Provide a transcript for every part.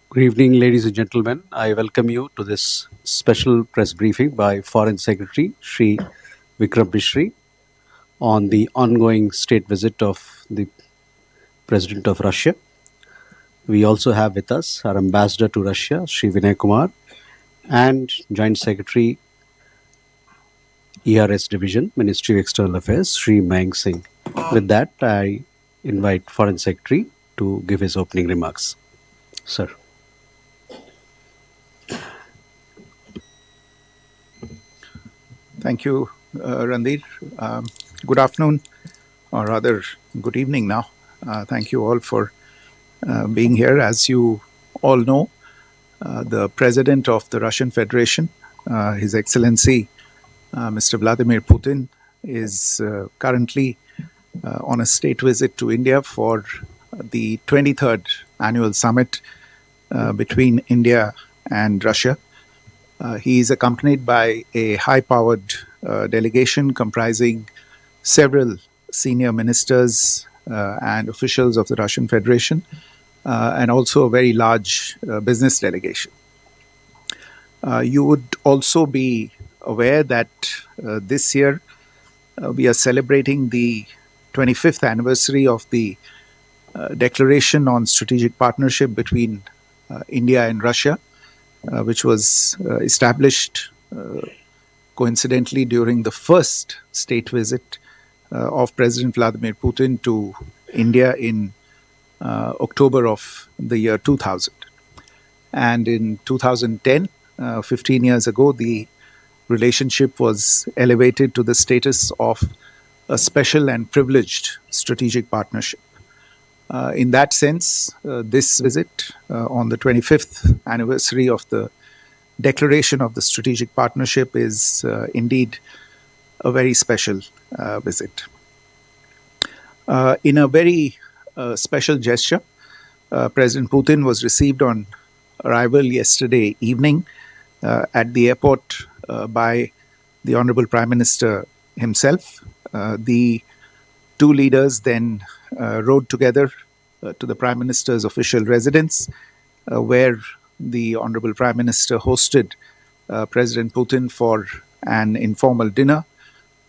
Good evening, ladies and gentlemen. I welcome you to this special press briefing by Foreign Secretary Sri Vikram Mishri on the ongoing state visit of the President of Russia. We also have with us our Ambassador to Russia, Sri Vinay Kumar, and Joint Secretary ERS Division, Ministry of External Affairs, Sri Mayank Singh. With that, I invite Foreign Secretary to give his opening remarks. Sir. Thank you, Randir. Good afternoon, or rather, good evening now. Thank you all for being here. As you all know, the President of the Russian Federation, His Excellency Mr. Vladimir Putin, is currently on a state visit to India for the 23rd annual summit between India and Russia. He is accompanied by a high-powered delegation comprising several senior ministers and officials of the Russian Federation, and also a very large business delegation. You would also be aware that this year we are celebrating the 25th anniversary of the Declaration on Strategic Partnership between India and Russia, which was established coincidentally during the first state visit of President Vladimir Putin to India in October of the year 2000. And in 2010, 15 years ago, the relationship was elevated to the status of a special and privileged strategic partnership. In that sense, this visit on the 25th anniversary of the declaration of the strategic partnership is indeed a very special visit. In a very special gesture, President Putin was received on arrival yesterday evening at the airport by the Honorable Prime Minister himself. The two leaders then rode together to the Prime Minister's official residence, where the Honorable Prime Minister hosted President Putin for an informal dinner,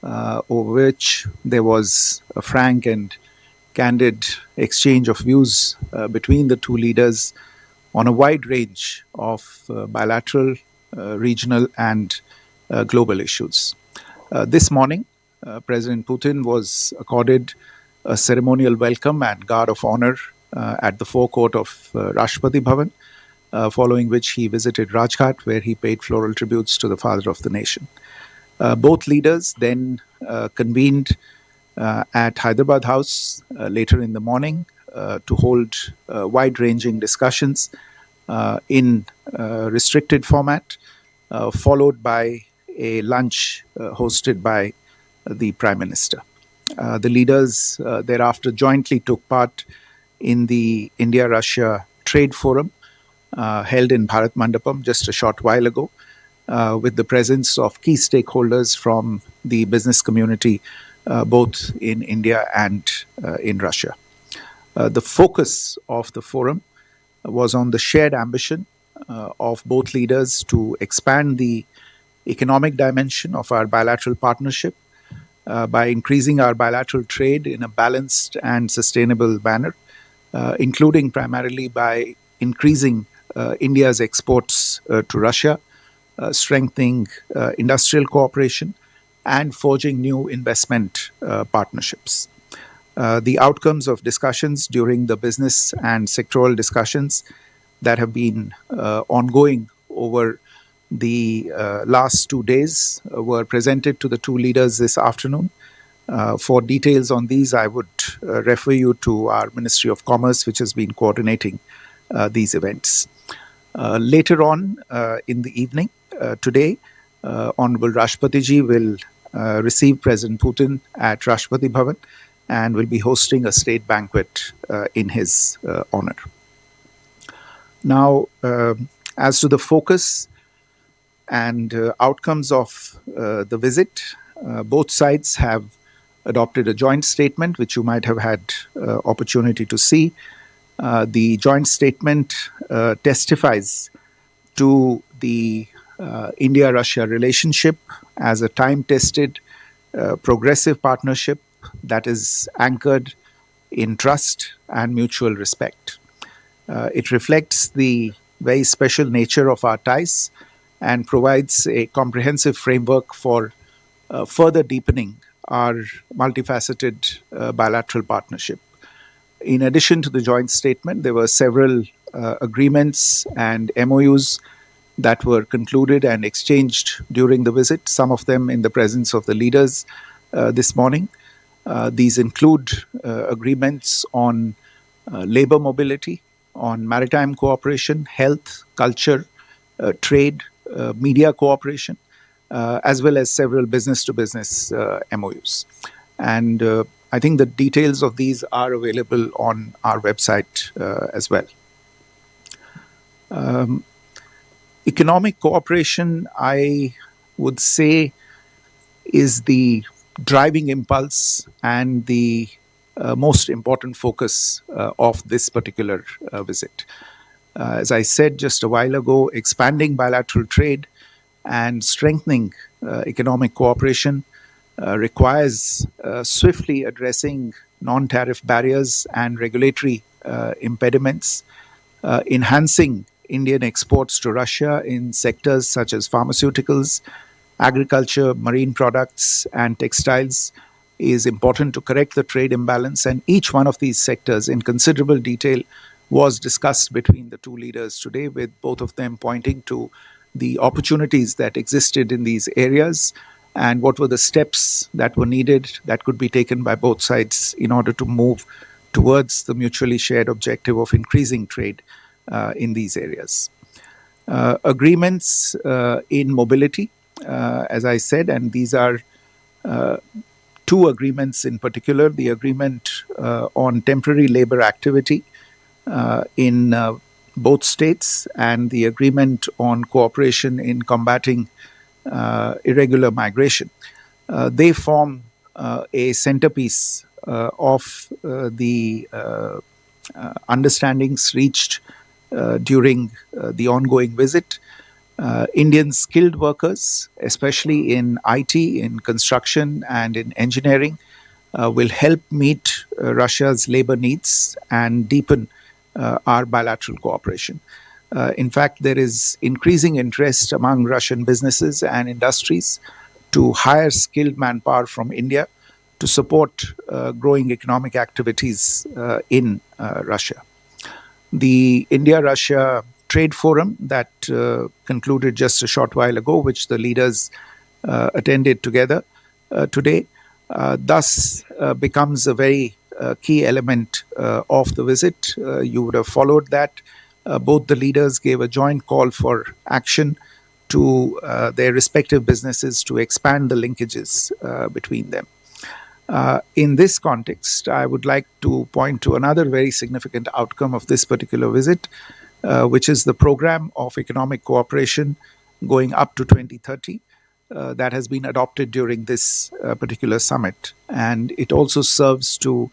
over which there was a frank and candid exchange of views between the two leaders on a wide range of bilateral, regional, and global issues. This morning, President Putin was accorded a ceremonial welcome and guard of honor at the forecourt of Rashtrapati Bhavan, following which he visited Rajghat, where he paid floral tributes to the father of the nation. Both leaders then convened at Hyderabad House later in the morning to hold wide-ranging discussions in restricted format, followed by a lunch hosted by the Prime Minister. The leaders thereafter jointly took part in the India-Russia Trade Forum held in Bharat Mandapam just a short while ago, with the presence of key stakeholders from the business community, both in India and in Russia. The focus of the forum was on the shared ambition of both leaders to expand the economic dimension of our bilateral partnership by increasing our bilateral trade in a balanced and sustainable manner, including primarily by increasing India's exports to Russia, strengthening industrial cooperation, and forging new investment partnerships. The outcomes of discussions during the business and sectoral discussions that have been ongoing over the last 2 days were presented to the two leaders this afternoon. For details on these, I would refer you to our Ministry of Commerce, which has been coordinating these events. Later on in the evening, today, Honorable Rashtrapati Ji will receive President Putin at Rashtrapati Bhavan and will be hosting a state banquet in his honor. Now, as to the focus and outcomes of the visit, both sides have adopted a joint statement, which you might have had opportunity to see, The joint statement testifies to the India Russia relationship as a time tested, progressive partnership that is anchored in trust and mutual respect. It reflects the very special nature of our ties and provides a comprehensive framework for further deepening our multifaceted bilateral partnership. In addition to the joint statement, there were several agreements and MOUs that were concluded and exchanged during the visit, some of them in the presence of the leaders this morning. These include agreements on labor mobility, on maritime cooperation, health, culture, trade, media cooperation, as well as several business to business MOUs. And I think the details of these are available on our website as well. Economic cooperation, I would say, is the driving impulse and the most important focus of this particular visit. As I said just a while ago, expanding bilateral trade and strengthening economic cooperation requires swiftly addressing non tariff barriers and regulatory impediments, enhancing Indian exports to Russia in sectors such as pharmaceuticals, agriculture, marine products, and textiles is important to correct the trade imbalance. And each one of these sectors, in considerable detail, was discussed between the two leaders today, with both of them pointing to the opportunities that existed in these areas and what were the steps that were needed that could be taken by both sides in order to move towards the mutually shared objective of increasing trade in these areas. Agreements in mobility, as I said, and these are two agreements in particular: the agreement on temporary labor activity in both states, and the agreement on cooperation in combating irregular migration. They form a centerpiece of the understandings reached during the ongoing visit. Indian skilled workers, especially in IT, in construction, and in engineering, will help meet Russia's labor needs and deepen our bilateral cooperation. In fact, there is increasing interest among Russian businesses and industries to hire skilled manpower from India to support growing economic activities in Russia. The India Russia Trade Forum that concluded just a short while ago, which the leaders attended together today, thus becomes a very key element of the visit. You would have followed that. Both the leaders gave a joint call for action to their respective businesses to expand the linkages between them. In this context, I would like to point to another very significant outcome of this particular visit, which is the program of economic cooperation going up to 2030 that has been adopted during this particular summit. And it also serves to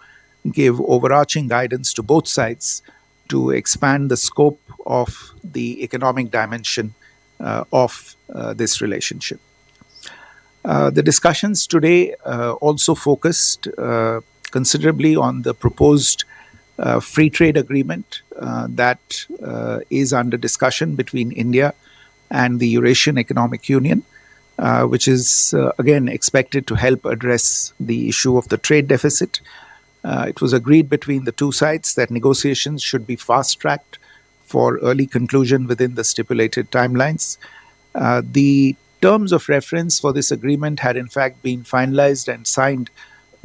give overarching guidance to both sides to expand the scope of the economic dimension of this relationship. The discussions today also focused considerably on the proposed free trade agreement that is under discussion between India and the Eurasian Economic Union, which is again expected to help address the issue of the trade deficit. It was agreed between the two sides that negotiations should be fast-tracked for early conclusion within the stipulated timelines. The terms of reference for this agreement had in fact been finalized and signed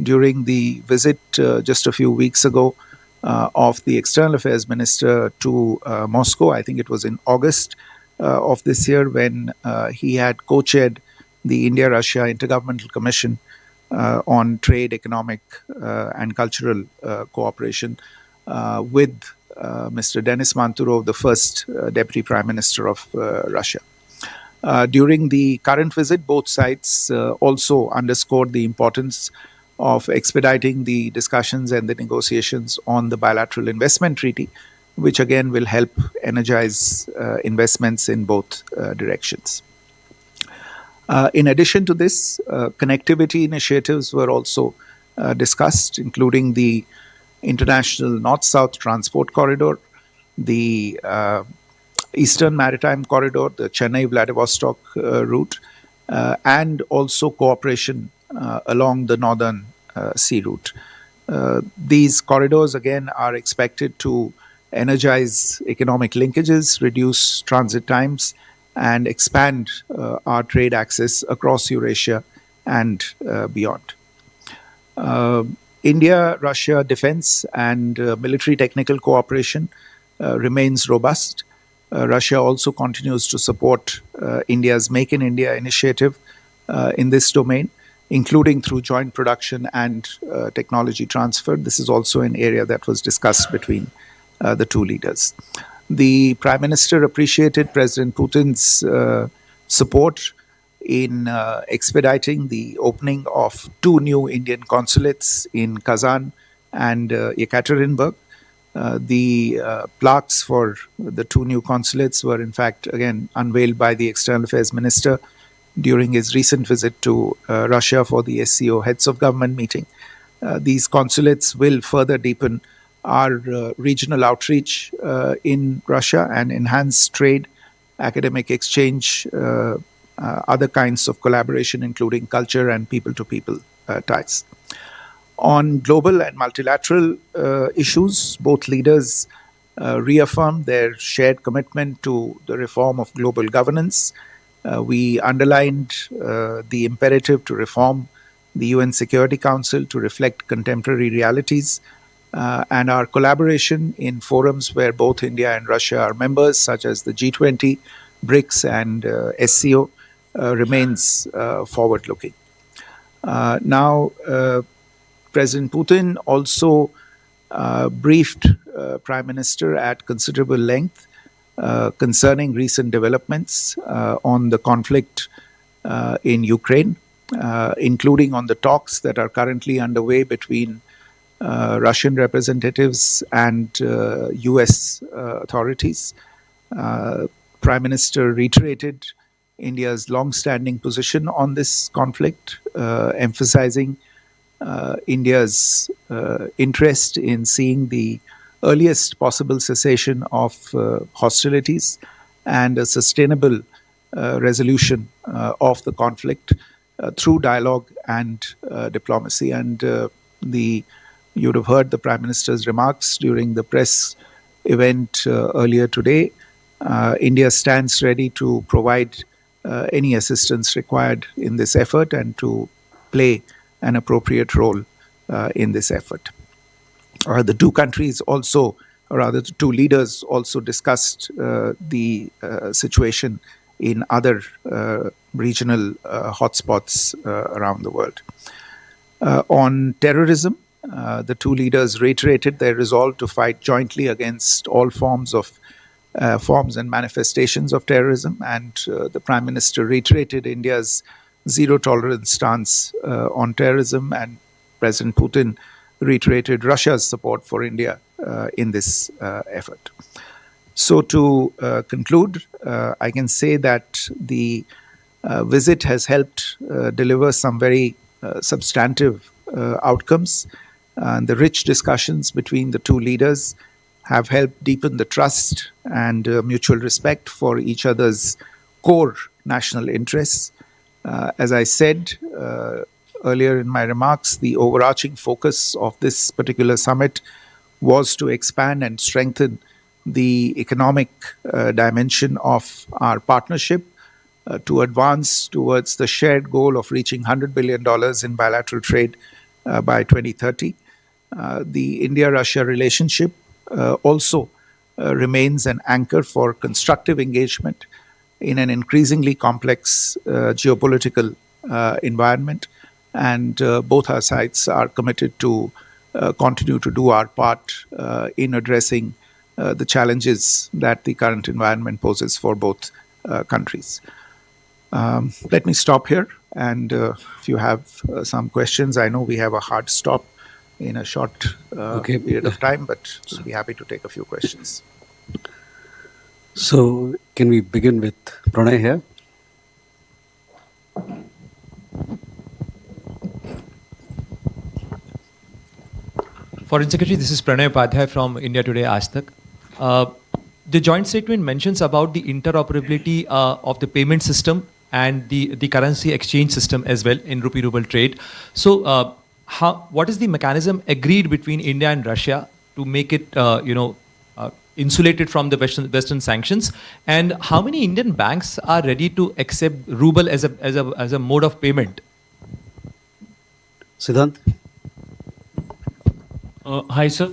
during the visit just a few weeks ago of the External Affairs Minister to Moscow. I think it was in August of this year, when he had co-chaired the India-Russia Intergovernmental Commission on Trade, Economic and Cultural Cooperation with Mr. Denis Manturov, the first Deputy Prime Minister of Russia. During the current visit, both sides also underscored the importance of expediting the discussions and the negotiations on the bilateral investment treaty, which again will help energize investments in both directions. In addition to this, connectivity initiatives were also discussed, including the International North South Transport Corridor, the Eastern Maritime Corridor, the Chennai Vladivostok route, and also cooperation along the Northern Sea route. These corridors, again, are expected to energize economic linkages, reduce transit times, and expand our trade access across Eurasia and beyond. India Russia defense and military technical cooperation remains robust. Russia also continues to support India's Make in India initiative in this domain, including through joint production and technology transfer. This is also an area that was discussed between the two leaders. The Prime Minister appreciated President Putin's support in expediting the opening of two new Indian consulates in Kazan and Yekaterinburg. The plaques for the two new consulates were, in fact, again unveiled by the External Affairs Minister during his recent visit to Russia for the SCO Heads of Government meeting. These consulates will further deepen our regional outreach in Russia and enhance trade, academic exchange, other kinds of collaboration, including culture and people-to-people ties. On global and multilateral issues, both leaders reaffirmed their shared commitment to the reform of global governance. We underlined the imperative to reform the UN Security Council to reflect contemporary realities, and our collaboration in forums where both India and Russia are members, such as the G20, BRICS, and SCO, remains forward-looking. Now, President Putin also briefed Prime Minister at considerable length concerning recent developments on the conflict in Ukraine, including on the talks that are currently underway between Russian representatives and US authorities. Prime Minister reiterated India's long-standing position on this conflict, emphasizing India's interest in seeing the earliest possible cessation of hostilities and a sustainable resolution of the conflict through dialogue and diplomacy. And you would have heard the Prime Minister's remarks during the press event earlier today. India stands ready to provide any assistance required in this effort and to play an appropriate role in this effort. The two countries also, or rather the two leaders also discussed the situation in other regional hotspots around the world. On terrorism, the two leaders reiterated their resolve to fight jointly against all forms and manifestations of terrorism, and the Prime Minister reiterated India's zero-tolerance stance on terrorism, and President Putin reiterated Russia's support for India in this effort. So to conclude, I can say that the visit has helped deliver some very substantive outcomes. And the rich discussions between the two leaders have helped deepen the trust and mutual respect for each other's core national interests. As I said earlier in my remarks, the overarching focus of this particular summit was to expand and strengthen the economic dimension of our partnership to advance towards the shared goal of reaching $100 billion in bilateral trade by 2030. The India-Russia relationship also remains an anchor for constructive engagement in an increasingly complex geopolitical environment, and both our sides are committed to continue to do our part in addressing the challenges that the current environment poses for both countries. Let me stop here And if you have some questions, I know we have a hard stop in a short Okay. period of time, but we'll be happy to take a few questions. So, can we begin with Pranay here? Foreign Secretary, this is Pranay Upadhyay from India Today Aaj Tak. The joint statement mentions about the interoperability of the payment system and the currency exchange system as well in rupee ruble trade. So, what is the mechanism agreed between India and Russia to make it, insulated from the Western sanctions? And how many Indian banks are ready to accept ruble as a mode of payment? Siddhant? Hi, sir.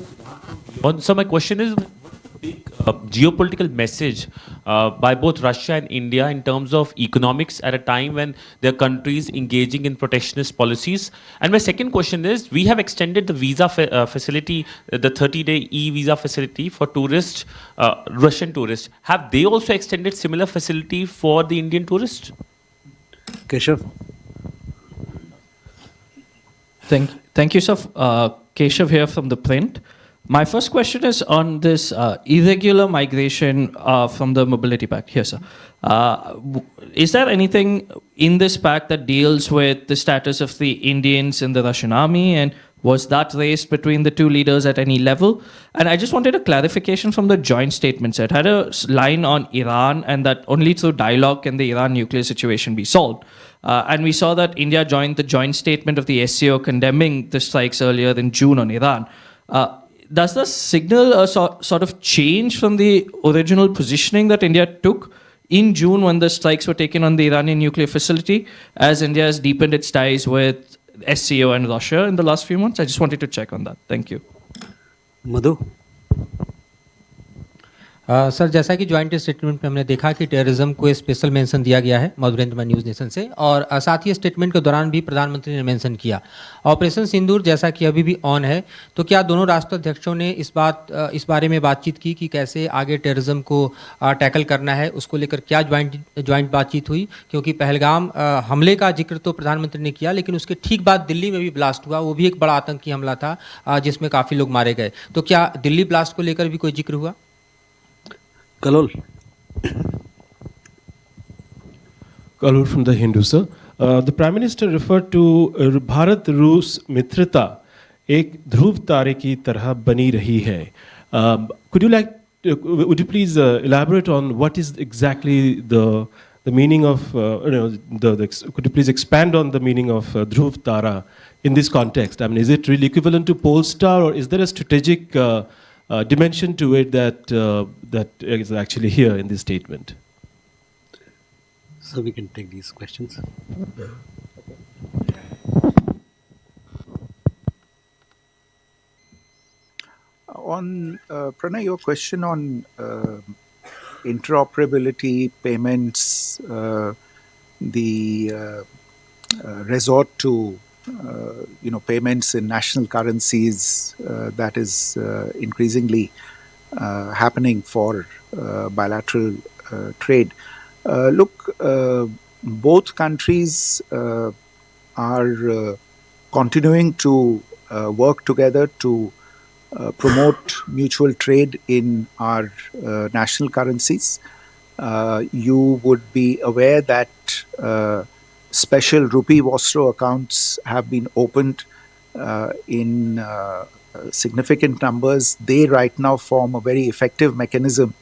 So my question is, big geopolitical message by both Russia and India in terms of economics at a time when their countries engaging in protectionist policies. And my second question is, we have extended the visa facility, the 30-day e-visa facility for tourists, Russian tourists. Have they also extended similar facility for the Indian tourists? Keshav? Thank you, sir. Keshav here from the print. My first question is on this irregular migration from the Mobility Pact. Here, sir. Is there anything in this pact that deals with the status of the Indians in the Russian army, and was that raised between the two leaders at any level? And I just wanted a clarification from the joint statement. It had a line on Iran, and that only through dialogue can the Iran nuclear situation be solved. And we saw that India joined the joint statement of the SCO condemning the strikes earlier in June on Iran. Does this signal a sort of change from the original positioning that India took in June when the strikes were taken on the Iranian nuclear facility, as India has deepened its ties with SCO and Russia in the last few months? I just wanted to check on that. Thank you. Madhu? Sir, जैसा कि joint statement में हमने देखा कि terrorism को special mention दिया गया है मधुरेंद्र न्यूज़ नेशन से, और साथ ही स्टेटमेंट के दौरान भी प्रधानमंत्री ने मेंशन किया ऑपरेशन सिंदूर जैसा कि अभी भी ऑन है। तो क्या दोनों राष्ट्राध्यक्षों ने इस बारे में बातचीत की कि कैसे आगे टेररिज्म को टैकल करना है, उसको लेकर क्या ज्वाइंट बातचीत हुई? क्योंकि पहलगाम हमले का जिक्र तो प्रधानमंत्री ने किया, लेकिन उसके ठीक बाद दिल्ली में भी ब्लास्ट हुआ, वो भी एक बड़ा आतंकी हमला था जिसमें काफ़ी लोग मारे गए। तो क्या दिल्ली ब्लास्ट को लेकर भी कोई जिक्र हुआ? Kalol? Kalur from the Hindu, sir. The Prime Minister referred to Bharat-Rus Mitrata एक ध्रुव तारे की तरह बनी रही है. Would you please elaborate on what is exactly the meaning of, could you please expand on the meaning of Dhruv Tara in this context? I mean, is it really equivalent to Pole Star, or is there a strategic dimension to it that is actually here in this statement? So we can take these questions. On Pranay, your question on interoperability, payments, the resort to payments in national currencies, that is increasingly happening for bilateral trade. Look, both countries are continuing to work together to promote mutual trade in our national currencies. You would be aware that special rupee Vostro accounts have been opened in significant numbers. They right now form a very effective mechanism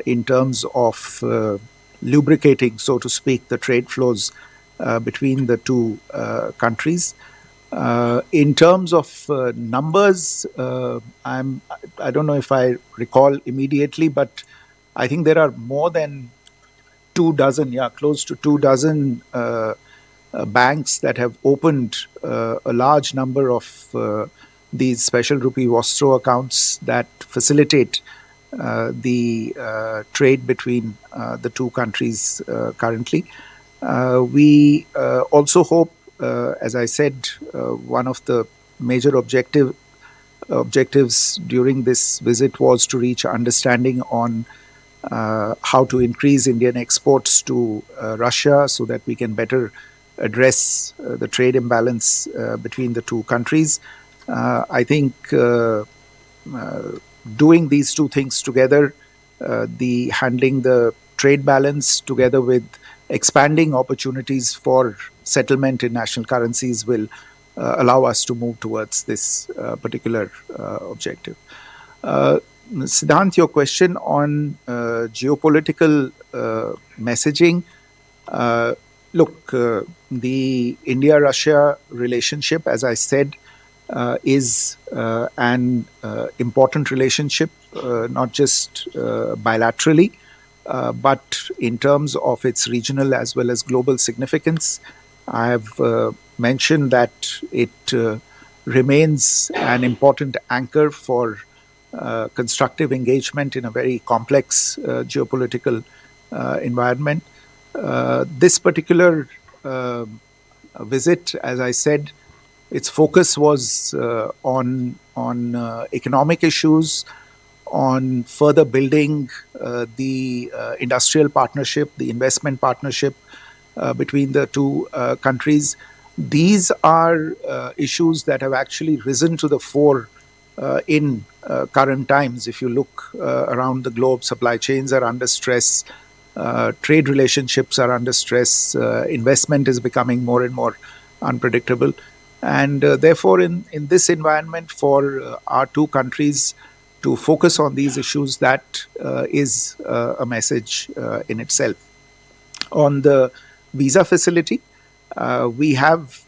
in terms of lubricating, so to speak, the trade flows between the two countries. In terms of numbers, I don't know if I recall immediately, but I think there are more than 24, close to 24 banks that have opened a large number of these special rupee Vostro accounts that facilitate the trade between the two countries currently. We also hope, as I said, one of the major objectives during this visit was to reach understanding on how to increase Indian exports to Russia so that we can better address the trade imbalance between the two countries. I think doing these two things together, the handling the trade balance together with expanding opportunities for settlement in national currencies will allow us to move towards this particular objective. Siddhant, your question on geopolitical messaging. Look, the India-Russia relationship, as I said, is an important relationship, not just bilaterally, but in terms of its regional as well as global significance. I have mentioned that it remains an important anchor for constructive engagement in a very complex geopolitical environment. This particular visit, as I said, its focus was on economic issues, on further building the industrial partnership, the investment partnership between the two countries. These are issues that have actually risen to the fore in current times. If you look around the globe, supply chains are under stress, trade relationships are under stress, investment is becoming more and more unpredictable. And therefore, in this environment, for our two countries to focus on these issues, that is a message in itself. On the visa facility, we have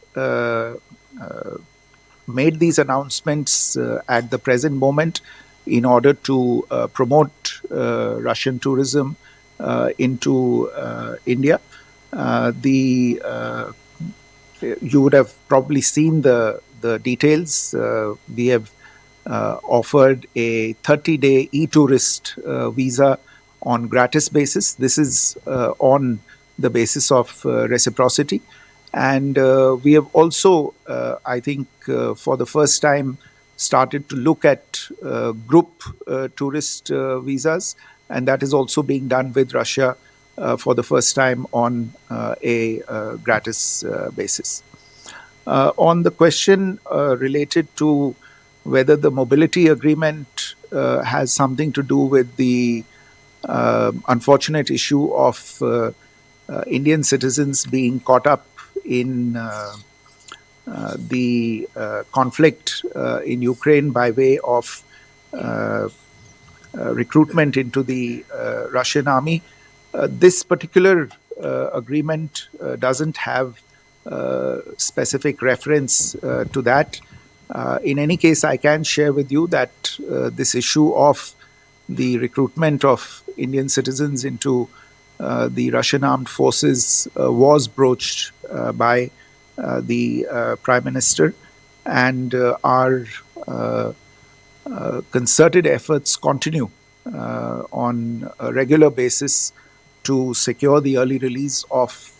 made these announcements at the present moment in order to promote Russian tourism into India. You would have probably seen the details. We have offered a 30-day e-tourist visa on gratis basis. This is on the basis of reciprocity. And we have also, I think, for the first time, started to look at group tourist visas. And that is also being done with Russia for the first time on a gratis basis. On the question related to whether the mobility agreement has something to do with the unfortunate issue of Indian citizens being caught up in the conflict in Ukraine by way of recruitment into the Russian army. This particular agreement doesn't have specific reference to that. In any case, I can share with you that this issue of the recruitment of Indian citizens into the Russian armed forces was broached by the Prime Minister, and our concerted efforts continue on a regular basis to secure the early release of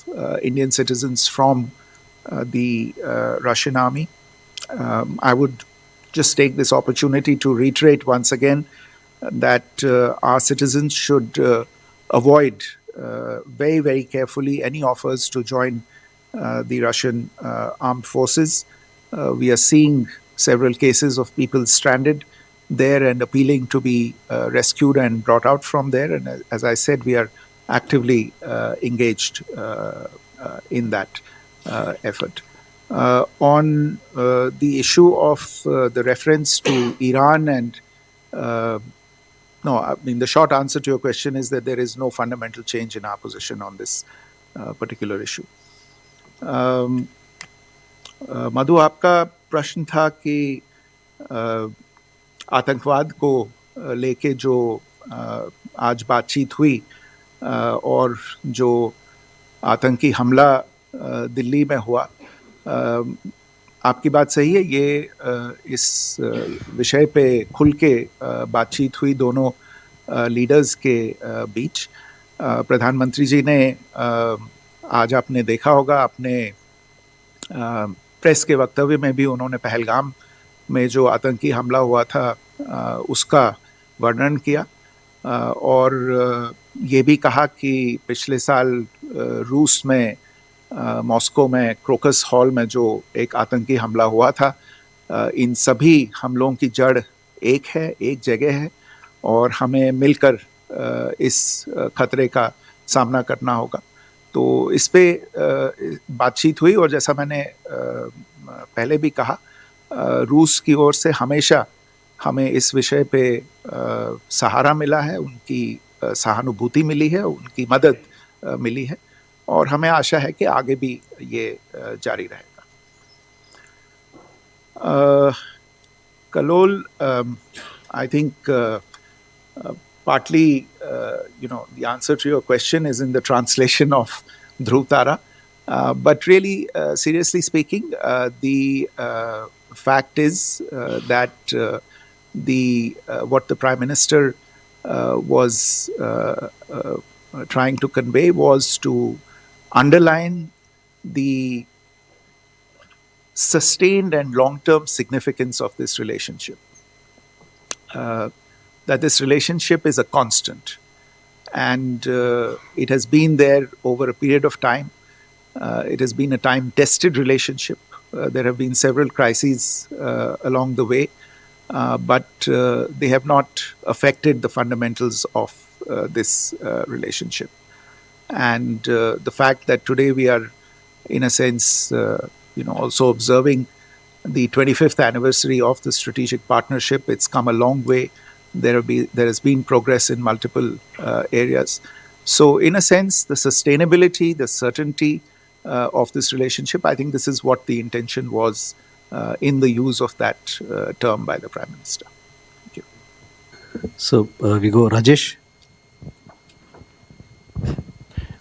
Indian citizens from the Russian army. I would just take this opportunity to reiterate once again that our citizens should avoid very, very carefully any offers to join the Russian armed forces. We are seeing several cases of people stranded there and appealing to be rescued and brought out from there. And as I said, we are actively engaged in that effort. On the issue of the reference to Iran and no, I mean, the short answer to your question is that there is no fundamental change in our position on this particular issue. मधु, आपका प्रश्न था कि आतंकवाद को लेके जो आज बातचीत हुई और जो आतंकी हमला दिल्ली में हुआ, आपकी बात सही है। ये इस विषय पे खुल के बातचीत हुई दोनों लीडर्स के बीच। प्रधानमंत्री जी ने आज आपने देखा होगा, अपने प्रेस के वक्तव्य में भी उन्होंने पहलगाम में जो आतंकी हमला हुआ था उसका वर्णन किया और ये भी कहा कि पिछले साल रूस में मॉस्को में क्रोकस हॉल में जो एक आतंकी हमला हुआ था, इन सभी हमलों की जड़ एक है, एक जगह है, और हमें मिलकर इस खतरे का सामना करना होगा। तो इस पे बातचीत हुई, और जैसा मैंने पहले भी कहा, रूस की ओर से हमेशा हमें इस विषय पे सहारा मिला है, उनकी सहानुभूति मिली है, उनकी मदद मिली है, और हमें आशा है कि आगे भी ये जारी रहेगा। Kalol, I think partly, the answer to your question is in the translation of Dhruv Tara. But really, seriously speaking, the fact is that what the Prime Minister was trying to convey was to underline the sustained and long-term significance of this relationship. That this relationship is a constant, and it has been there over a period of time. It has been a time-tested relationship. There have been several crises along the way, but they have not affected the fundamentals of this relationship. And the fact that today we are, in a sense, also observing the 25th anniversary of the strategic partnership, it's come a long way. There has been progress in multiple areas. So, in a sense, the sustainability, the certainty of this relationship, I think this is what the intention was in the use of that term by the Prime Minister. Thank you. So we go Rajesh.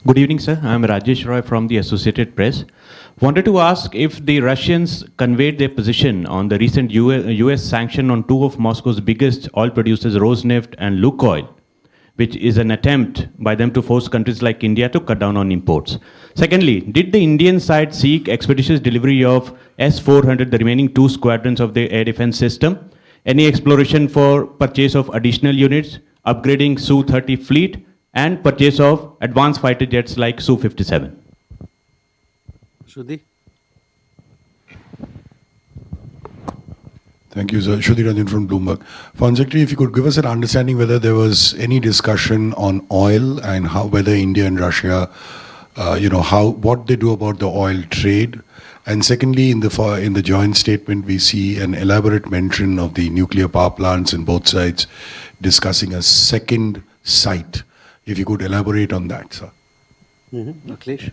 Good evening, sir. I'm Rajesh Roy from the Associated Press. Wanted to ask if the Russians conveyed their position on the recent US sanction on two of Moscow's biggest oil producers, Rosneft and Lukoil, which is an attempt by them to force countries like India to cut down on imports. Secondly, did the Indian side seek expeditious delivery of S-400, the remaining two squadrons of the air defense system? Any exploration for purchase of additional units, upgrading Su-30 fleet, and purchase of advanced fighter jets like Su-57? Shruti. Thank you, sir. Shruti Ranjan from Bloomberg. Foreign Secretary, if you could give us an understanding whether there was any discussion on oil and how whether India and Russia, what they do about the oil trade. And secondly, in the joint statement, we see an elaborate mention of the nuclear power plants in both sides discussing a second site. If you could elaborate on that, sir. Akhilesh.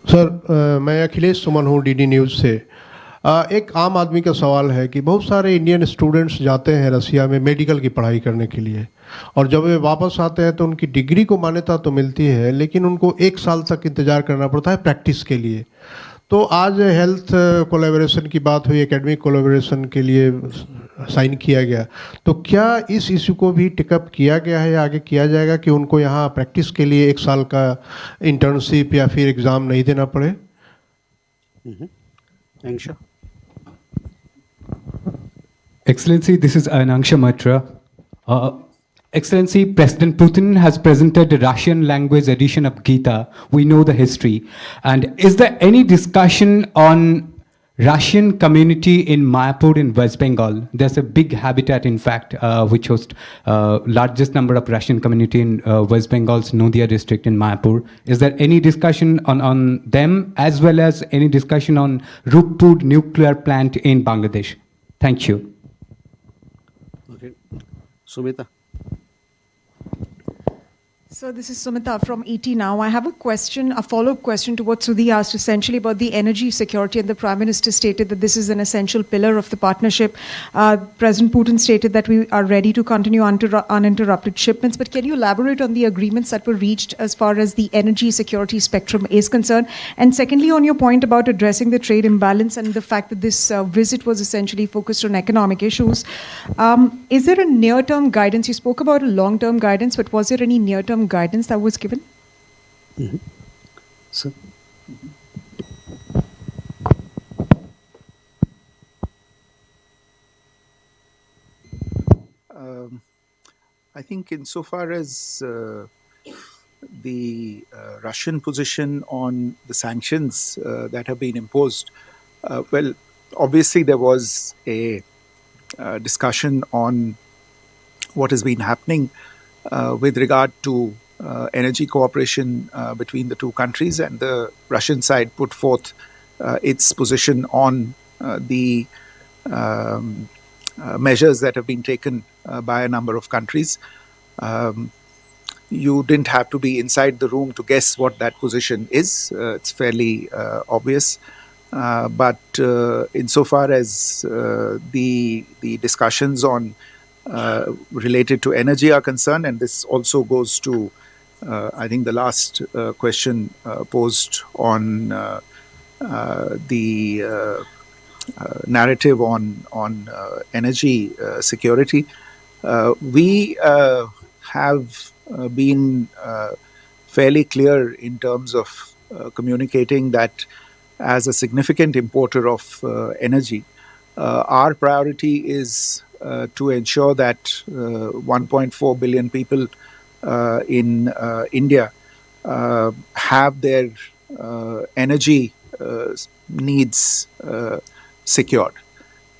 Sir मैं अखिलेश सुमन हूँ DD news से। एक आम आदमी का सवाल है कि बहुत सारे इंडियन स्टूडेंट्स जाते हैं रसिया में मेडिकल की पढ़ाई करने के लिए, और जब वे वापस आते हैं तो उनकी डिग्री को मान्यता तो मिलती है, लेकिन उनको 1 साल तक इंतज़ार करना पड़ता है प्रैक्टिस के लिए। तो आज हेल्थ कोलैबोरेशन की बात हुई, एकेडमिक कोलैबोरेशन के लिए साइन किया गया, तो क्या इस इशू को भी टिकअप किया गया है या आगे किया जाएगा कि उनको यहाँ प्रैक्टिस के लिए 1 साल का इंटर्नशिप या फिर एग्ज़ाम नहीं देना पड़े? Excellency, this is Anangsha Matra. Excellency, President Putin has presented the Russian language edition of Gita. We know the history. And is there any discussion on Russian community in Mayapur in West Bengal? There's a big habitat, in fact, which hosts largest number of Russian community in West Bengal's Nadia district in Mayapur. Is there any discussion on them, as well as any discussion on Rupur nuclear plant in Bangladesh? Thank you. Okay. Sumita. So this is Sumita from ET Now. I have a follow-up question to what Sudhi asked, essentially about the energy security. And the Prime Minister stated that this is an essential pillar of the partnership. President Putin stated that we are ready to continue uninterrupted shipments. But can you elaborate on the agreements that were reached as far as the energy security spectrum is concerned? And secondly, on your point about addressing the trade imbalance and the fact that this visit was essentially focused on economic issues, is there a near-term guidance? You spoke about a long-term guidance, but was there any near-term guidance that was given? Sir. I think insofar as the Russian position on the sanctions that have been imposed, well, obviously there was a discussion on what has been happening with regard to energy cooperation between the two countries, and the Russian side put forth its position on the measures that have been taken by a number of countries. You didn't have to be inside the room to guess what that position is. It's fairly obvious. But insofar as the discussions on related to energy are concerned, and this also goes to I think the last question posed on the narrative on energy security. We have been fairly clear in terms of communicating that as a significant importer of energy, our priority is to ensure that 1.4 billion people in India have their energy needs secured.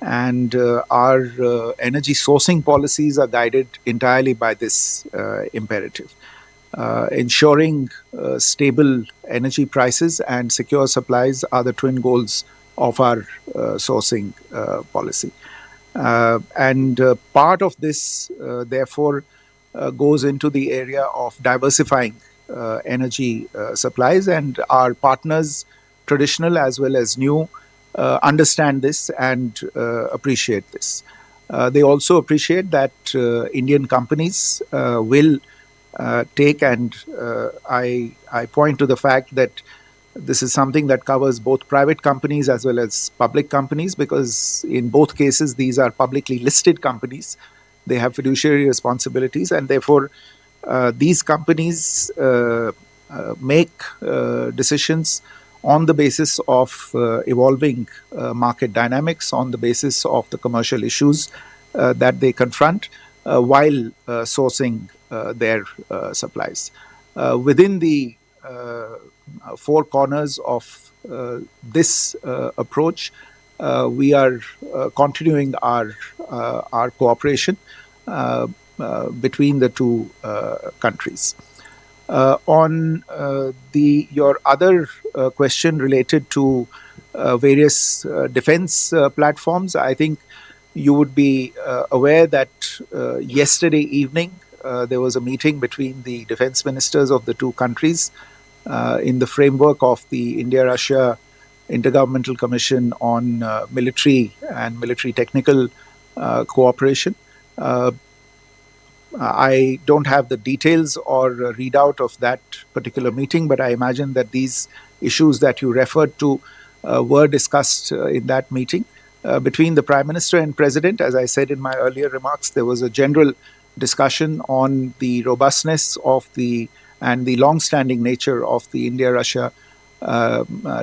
And our energy sourcing policies are guided entirely by this imperative. Ensuring stable energy prices and secure supplies are the twin goals of our sourcing policy. And part of this, therefore, goes into the area of diversifying energy supplies, and our partners, traditional as well as new, understand this and appreciate this. They also appreciate that Indian companies will take, and I point to the fact that this is something that covers both private companies as well as public companies, because in both cases these are publicly listed companies. They have fiduciary responsibilities, and therefore these companies make decisions on the basis of evolving market dynamics, on the basis of the commercial issues that they confront while sourcing their supplies. Within the four corners of this approach, we are continuing our cooperation between the two countries. On your other question related to various defense platforms, I think you would be aware that yesterday evening there was a meeting between the defense ministers of the two countries in the framework of the India-Russia Intergovernmental Commission on Military and Military Technical Cooperation. I don't have the details or readout of that particular meeting, but I imagine that these issues that you referred to were discussed in that meeting. Between the Prime Minister and President, as I said in my earlier remarks, there was a general discussion on the robustness of and the long-standing nature of the India-Russia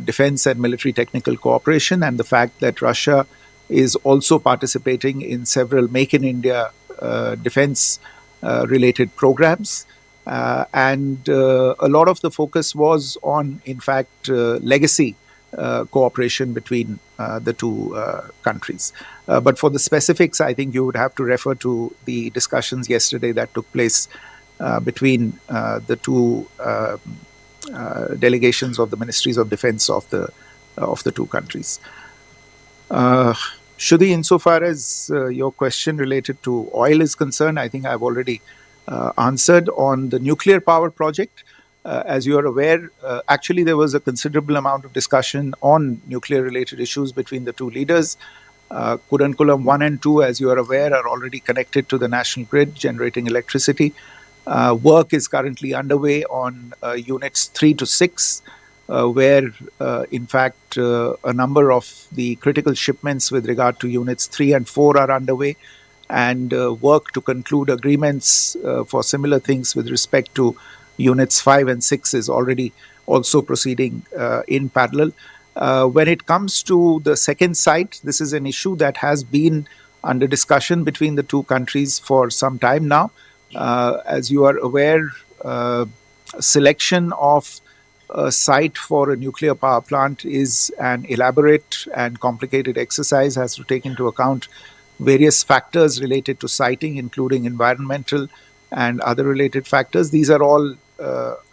defense and military technical cooperation, and the fact that Russia is also participating in several Make in India defense related programs. And a lot of the focus was on, in fact, legacy cooperation between the two countries. But for the specifics, I think you would have to refer to the discussions yesterday that took place between the two delegations of the ministries of defense of the two countries. Shruti, insofar as your question related to oil is concerned, I think I've already answered. On the nuclear power project, as you are aware, actually there was a considerable amount of discussion on nuclear-related issues between the two leaders. Kudankulam 1 and 2, as you are aware, are already connected to the national grid, generating electricity. Work is currently underway on units 3 to 6, where, in fact, a number of the critical shipments with regard to units 3 and 4 are underway, and work to conclude agreements for similar things with respect to units 5 and 6 is already also proceeding in parallel. When it comes to the second site, this is an issue that has been under discussion between the two countries for some time now. As you are aware, selection of a site for a nuclear power plant is an elaborate and complicated exercise, has to take into account various factors related to siting, including environmental and other related factors. These are all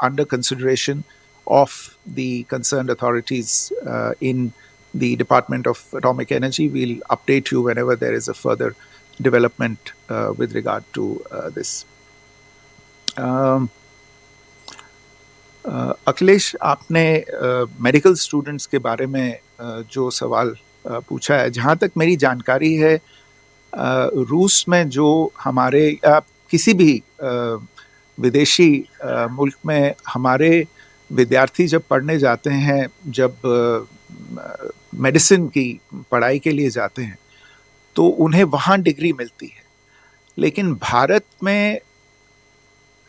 under consideration of the concerned authorities in the Department of Atomic Energy. We'll update you whenever there is a further development with regard to this. Akhilesh, आपने medical students के बारे में जो सवाल पूछा है, जहाँ तक मेरी जानकारी है, रूस में जो हमारे किसी भी विदेशी मुल्क में हमारे विद्यार्थी जब पढ़ने जाते हैं, जब मेडिसिन की पढ़ाई के लिए जाते हैं, तो उन्हें वहाँ डिग्री मिलती है. लेकिन भारत में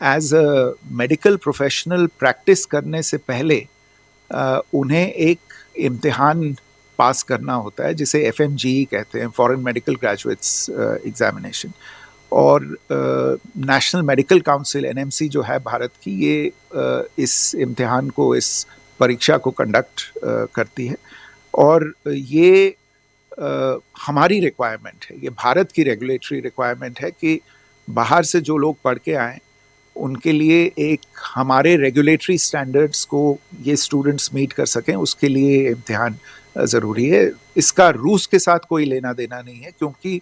as a medical professional practice करने से पहले उन्हें एक इम्तिहान पास करना होता है, जिसे FMGE कहते हैं, फॉरेन मेडिकल ग्रेजुएट्स एग्जामिनेशन. और नेशनल मेडिकल काउंसिल NMC जो है भारत की, ये इस इम्तिहान को, इस परीक्षा को कंडक्ट करती है. और ये हमारी रिक्वायरमेंट है, ये भारत की रेगुलेटरी रिक्वायरमेंट है कि बाहर से जो लोग पढ़ के आएँ, उनके लिए एक हमारे रेगुलेटरी स्टैंडर्ड्स को ये स्टूडेंट्स मीट कर सकें, उसके लिए इम्तिहान ज़रूरी है. इसका रूस के साथ कोई लेना देना नहीं है, क्योंकि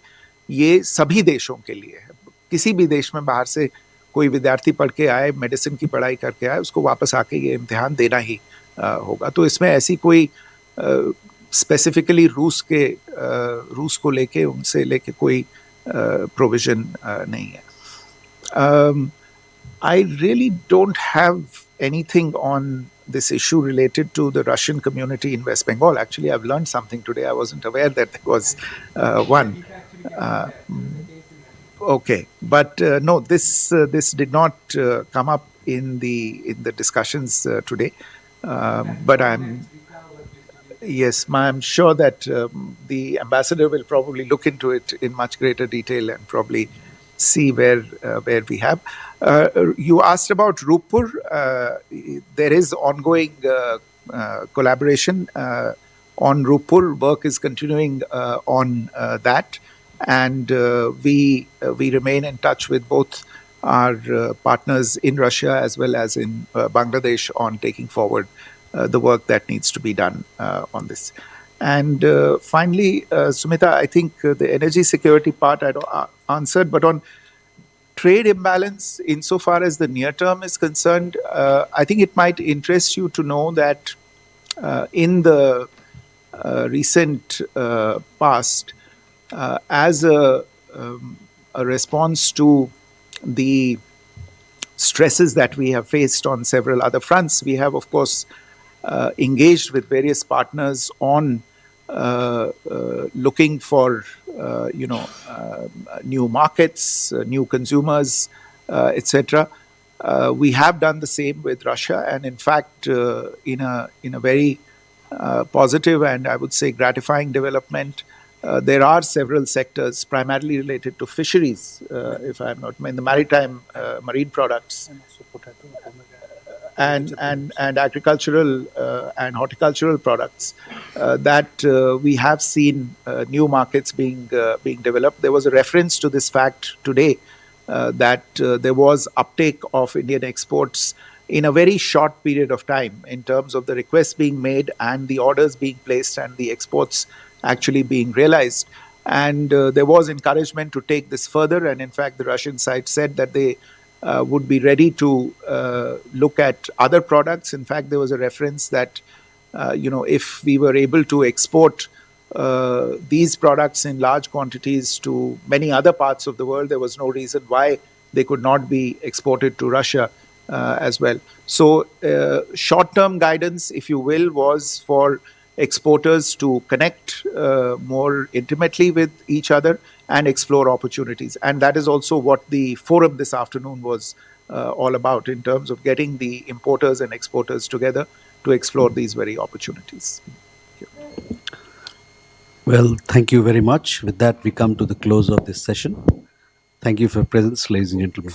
ये सभी देशों के लिए है. किसी भी देश में बाहर से कोई विद्यार्थी पढ़ के आए, मेडिसिन की पढ़ाई करके आए, उसको वापस आके ये इम्तिहान देना ही होगा. तो इसमें ऐसी कोई स्पेसिफिकली रूस को लेके, उनसे लेके कोई प्रोविज़न नहीं है. I really don't have anything on this issue related to the Russian community in West Bengal. Actually, I've learned something today. I wasn't aware that there was one. Okay, but no, this did not come up in the discussions today. But I'm sure that the ambassador will probably look into it in much greater detail and probably see where we have. You asked about Rupur. There is ongoing collaboration on Rupur. Work is continuing on that, and we remain in touch with both our partners in Russia as well as in Bangladesh on taking forward the work that needs to be done on this. And finally, Sumita, I think the energy security part I answered, but on trade imbalance, insofar as the near term is concerned, I think it might interest you to know that in the recent past, as a response to the stresses that we have faced on several other fronts, we have, of course, engaged with various partners on looking for new markets, new consumers, etc. We have done the same with Russia, and in fact, in a very positive and I would say gratifying development, there are several sectors primarily related to fisheries, if I'm not in the maritime marine products, and agricultural and horticultural products that we have seen new markets being developed. There was a reference to this fact today that there was uptake of Indian exports in a very short period of time in terms of the requests being made and the orders being placed and the exports actually being realized. And there was encouragement to take this further, and in fact the Russian side said that they would be ready to look at other products. In fact, there was a reference that, if we were able to export these products in large quantities to many other parts of the world, there was no reason why they could not be exported to Russia as well. So short-term guidance, if you will, was for exporters to connect more intimately with each other and explore opportunities. And that is also what the forum this afternoon was all about, in terms of getting the importers and exporters together to explore these very opportunities. Well, thank you very much. With that, we come to the close of this session. Thank you for your presence, ladies and gentlemen.